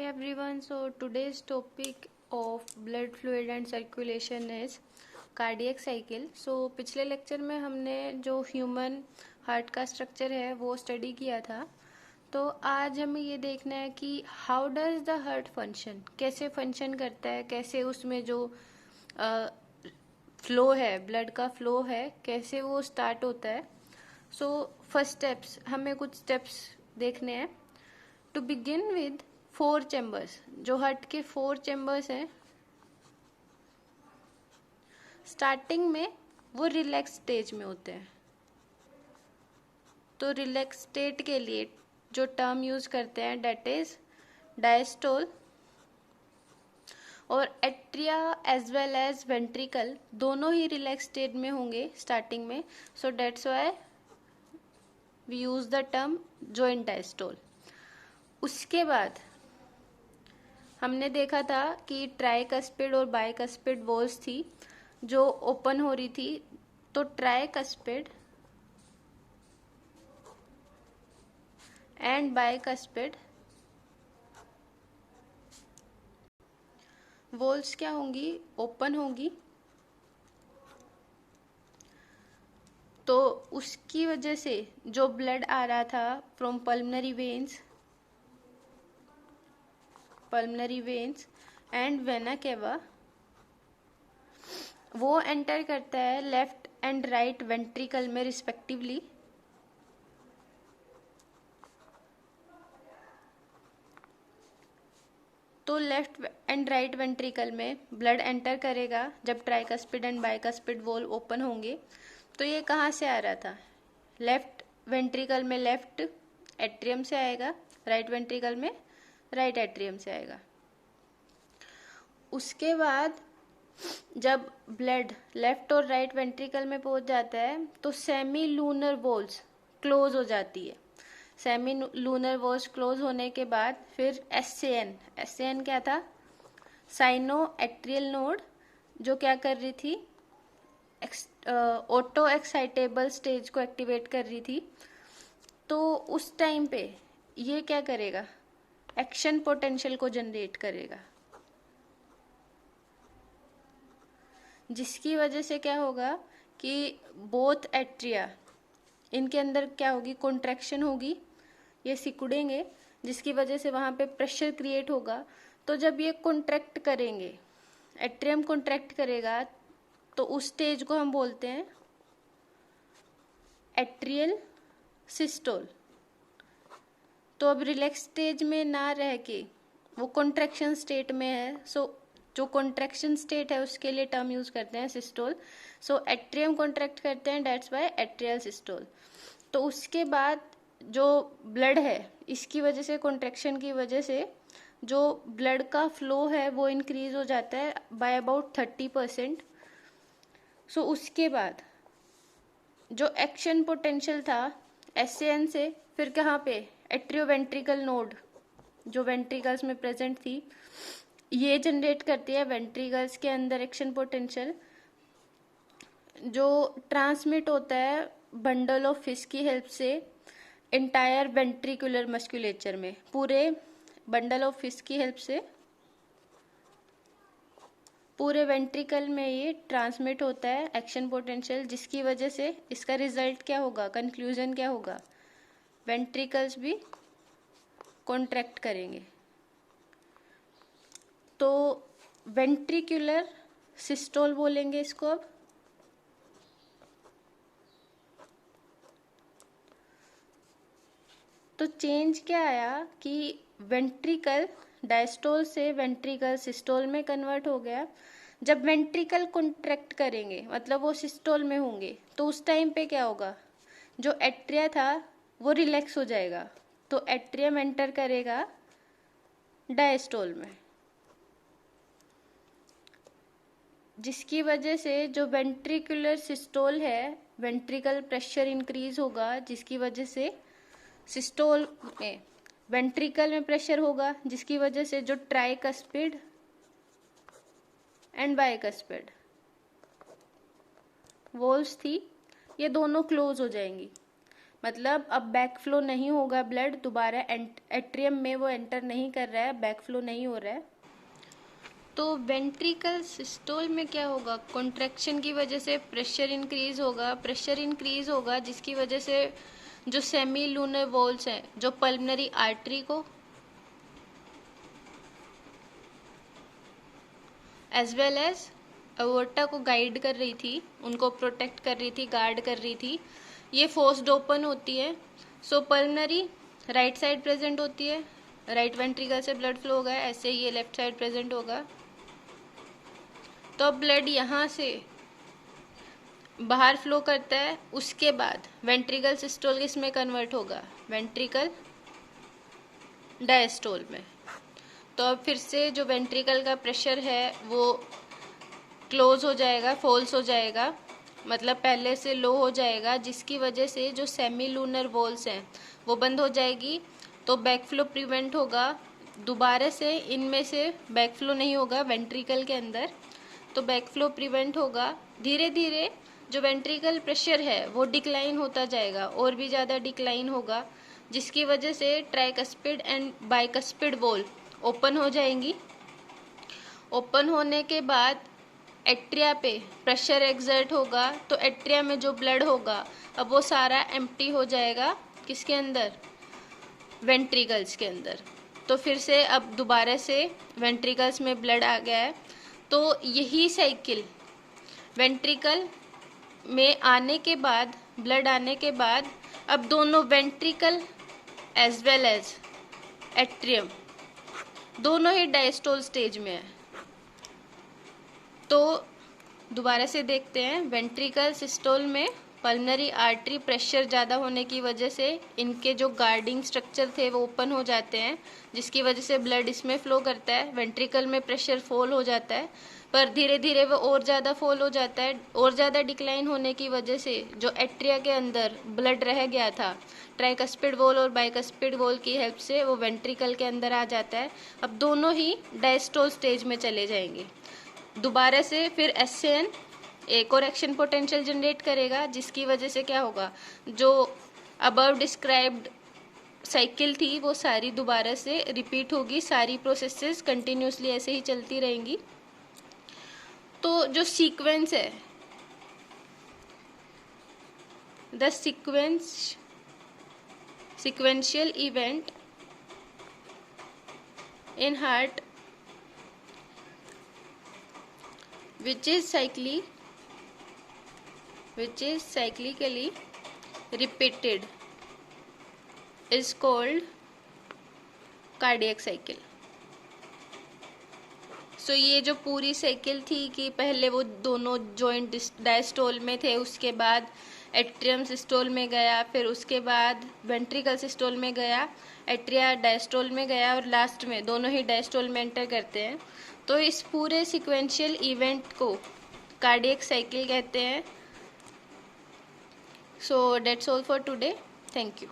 everyone, so today's topic of blood fluid and circulation is cardiac cycle. So पिछले lecture में हमने जो human heart का structure है वो स्टडी किया था. तो आज हमें ये देखना है कि how does the heart function, कैसे फंक्शन करता है, कैसे उसमें जो फ्लो है, ब्लड का फ्लो है, कैसे वो स्टार्ट होता है. सो फर्स्ट स्टेप्स, हमें कुछ स्टेप्स देखने हैं. टू बिगिन विद 4 चैम्बर्स, जो हार्ट के 4 चैम्बर्स हैं, स्टार्टिंग में वो रिलैक्स स्टेज में होते हैं. तो रिलैक्स स्टेट के लिए जो टर्म यूज करते हैं डेट इज डायस्टोल. और atria as well as ventricle दोनों ही रिलैक्स स्टेट में होंगे स्टार्टिंग में. So that's why we use the term joint diastole. उसके बाद हमने देखा था कि ट्राइकस्पिड और बाइकस्पिड वॉल्स थी जो ओपन हो रही थी. तो ट्राइकस्पिड एंड बाइकस्पिड वॉल्स क्या होंगी, ओपन होंगी. तो उसकी वजह से जो ब्लड आ रहा था from pulmonary veins and vena cava, वो एंटर करता है लेफ्ट एंड राइट वेंट्रिकल में रिस्पेक्टिवली. तो लेफ्ट एंड राइट वेंट्रिकल में ब्लड एंटर करेगा जब tricuspid and bicuspid valve open होंगे. तो ये कहाँ से आ रहा था? लेफ्ट वेंट्रिकल में लेफ्ट एट्रियम से आएगा, राइट वेंट्रिकल में राइट एट्रियम से आएगा. उसके बाद जब ब्लड लेफ्ट और राइट वेंट्रिकल में पहुंच जाता है तो सेमी लूनर वॉल्स क्लोज हो जाती है. सेमी लूनर वॉल्स क्लोज होने के बाद फिर एसएन क्या था? साइनो एट्रियल नोड, जो क्या कर रही थी? ऑटो एक्साइटेबल स्टेज को एक्टिवेट कर रही थी. तो उस टाइम पे ये क्या करेगा? एक्शन पोटेंशियल को जनरेट करेगा, जिसकी वजह से क्या होगा कि बोथ एट्रिया, इनके अंदर क्या होगी? कॉन्ट्रैक्शन होगी, ये सिकुड़ेंगे, जिसकी वजह से वहां पे प्रेशर क्रिएट होगा. तो जब ये कॉन्ट्रैक्ट करेंगे, एट्रियम कॉन्ट्रैक्ट करेगा, तो उस स्टेज को हम बोलते हैं एट्रियल सिस्टोल. तो अब रिलैक्स स्टेज में ना रह के वो कॉन्ट्रैक्शन स्टेट में है. सो जो कॉन्ट्रैक्शन स्टेट है उसके लिए टर्म यूज करते हैं सिस्टोल. सो एट्रियम कॉन्ट्रैक्ट करते हैं, डेट्स व्हाई एट्रियल सिस्टोल. तो उसके बाद जो ब्लड है, इसकी वजह से, कॉन्ट्रैक्शन की वजह से जो ब्लड का फ्लो है वो इंक्रीज हो जाता है बाय अबाउट 30%. सो उसके बाद जो एक्शन पोटेंशियल था एसएन से फिर कहाँ पे? एट्रियोवेंट्रिकल नोड, जो वेंट्रिकल्स में प्रेजेंट थी, ये जनरेट करती है वेंट्रिकल्स के अंदर एक्शन पोटेंशियल, जो ट्रांसमिट होता है बंडल ऑफ फिश की हेल्प से एंटायर वेंट्रिकुलर मस्कुलेचर में. पूरे बंडल ऑफ फिश की हेल्प से पूरे वेंट्रिकल में ये ट्रांसमिट होता है एक्शन पोटेंशियल, जिसकी वजह से इसका रिजल्ट क्या होगा? कंक्लूजन क्या होगा? वेंट्रिकल्स भी कॉन्ट्रैक्ट करेंगे. तो वेंट्रिकुलर सिस्टोल बोलेंगे इसको. अब तो चेंज क्या आया कि वेंट्रिकल डायस्टोल से वेंट्रिकल सिस्टोल में कन्वर्ट हो गया. जब वेंट्रिकल कॉन्ट्रैक्ट करेंगे, मतलब वो सिस्टोल में होंगे, तो उस टाइम पे क्या होगा? जो एट्रिया था वो रिलैक्स हो जाएगा. तो एट्रियम एंटर करेगा डायस्टोल में, जिसकी वजह से जो वेंट्रिकुलर सिस्टोल है, वेंट्रिकल प्रेशर इंक्रीज होगा, जिसकी वजह से सिस्टोल में वेंट्रिकल में प्रेशर होगा, जिसकी वजह से जो ट्राइकस्पिड एंड बाइकस्पिड वॉल्स थी ये दोनों क्लोज हो जाएंगी. मतलब अब बैक फ्लो नहीं होगा, ब्लड दोबारा एट्रियम में वो एंटर नहीं कर रहा है, बैक फ्लो नहीं हो रहा है। तो वेंट्रिकल सिस्टोल में क्या होगा, कॉन्ट्रैक्शन की वजह से प्रेशर इंक्रीज होगा, जिसकी वजह से जो सेमी लूनर वॉल्स हैं, जो पल्मनरी आर्टरी को एज वेल एज अवोर्टा को गाइड कर रही थी, उनको प्रोटेक्ट कर रही थी, गार्ड कर रही थी, ये फोर्स्ड ओपन होती है। सो पल्मनरी राइट साइड प्रेजेंट होती है, राइट वेंट्रिकल से ब्लड फ्लो होगा, ऐसे ही ये लेफ्ट साइड प्रेजेंट होगा। तो अब ब्लड यहाँ से बाहर फ्लो करता है, उसके बाद वेंट्रिकल सिस्टोल किस में कन्वर्ट होगा, वेंट्रिकल डायस्टोल में। तो अब फिर से जो वेंट्रिकल का प्रेशर है वो क्लोज हो जाएगा, फॉल्स हो जाएगा, मतलब पहले से लो हो जाएगा, जिसकी वजह से जो सेमी लूनर वॉल्स हैं वो बंद हो जाएगी। तो बैक फ्लो प्रिवेंट होगा, दोबारा से इनमें से बैक फ्लो नहीं होगा वेंट्रिकल के अंदर, तो बैक फ्लो प्रिवेंट होगा। धीरे धीरे जो वेंट्रिकल प्रेशर है वो डिक्लाइन होता जाएगा, और भी ज़्यादा डिक्लाइन होगा, जिसकी वजह से tricuspid and bicuspid valve open हो जाएंगी। ओपन होने के बाद एट्रिया पे प्रेशर एक्सर्ट होगा, तो एट्रिया में जो ब्लड होगा अब वो सारा एम्प्टी हो जाएगा, किसके अंदर, वेंट्रिकल्स के अंदर। तो फिर से अब दोबारा से वेंट्रिकल्स में ब्लड आ गया है। तो यही साइकिल वेंट्रिकल में आने के बाद, ब्लड आने के बाद, अब दोनों ventricle as well as atrium दोनों ही डायस्टोल स्टेज में है। तो दोबारा से देखते हैं, वेंट्रिकल सिस्टोल में पल्मनरी आर्टरी प्रेशर ज़्यादा होने की वजह से इनके जो गार्डिंग स्ट्रक्चर थे वो ओपन हो जाते हैं, जिसकी वजह से ब्लड इसमें फ्लो करता है। वेंट्रिकल में प्रेशर फॉल हो जाता है, पर धीरे धीरे वो और ज़्यादा फॉल हो जाता है, और ज़्यादा डिक्लाइन होने की वजह से जो एट्रिया के अंदर ब्लड रह गया था, ट्राइकस्पिड वॉल और बाइकस्पिड वॉल की हेल्प से वो वेंट्रिकल के अंदर आ जाता है। अब दोनों ही डायस्टोल स्टेज में चले जाएंगे। दोबारा से फिर SAN एक और एक्शन पोटेंशियल जनरेट करेगा, जिसकी वजह से क्या होगा, जो अबव डिस्क्राइब्ड साइकिल थी वो सारी दोबारा से रिपीट होगी, सारी प्रोसेसेस कंटिन्यूसली ऐसे ही चलती रहेंगी। तो जो सीक्वेंस है, the sequential event in heart which is cyclically repeated is called cardiac cycle। सो ये जो पूरी साइकिल थी कि पहले वो दोनों जॉइंट डायस्टोल में थे, उसके बाद एट्रियम सिस्टोल में गया, फिर उसके बाद वेंट्रिकल सिस्टोल में गया, एट्रिया डायस्टोल में गया, और लास्ट में दोनों ही डायस्टोल में एंटर करते हैं। तो इस पूरे सिक्वेंशियल इवेंट को कार्डियक साइकिल कहते हैं। So that's all for today, thank you.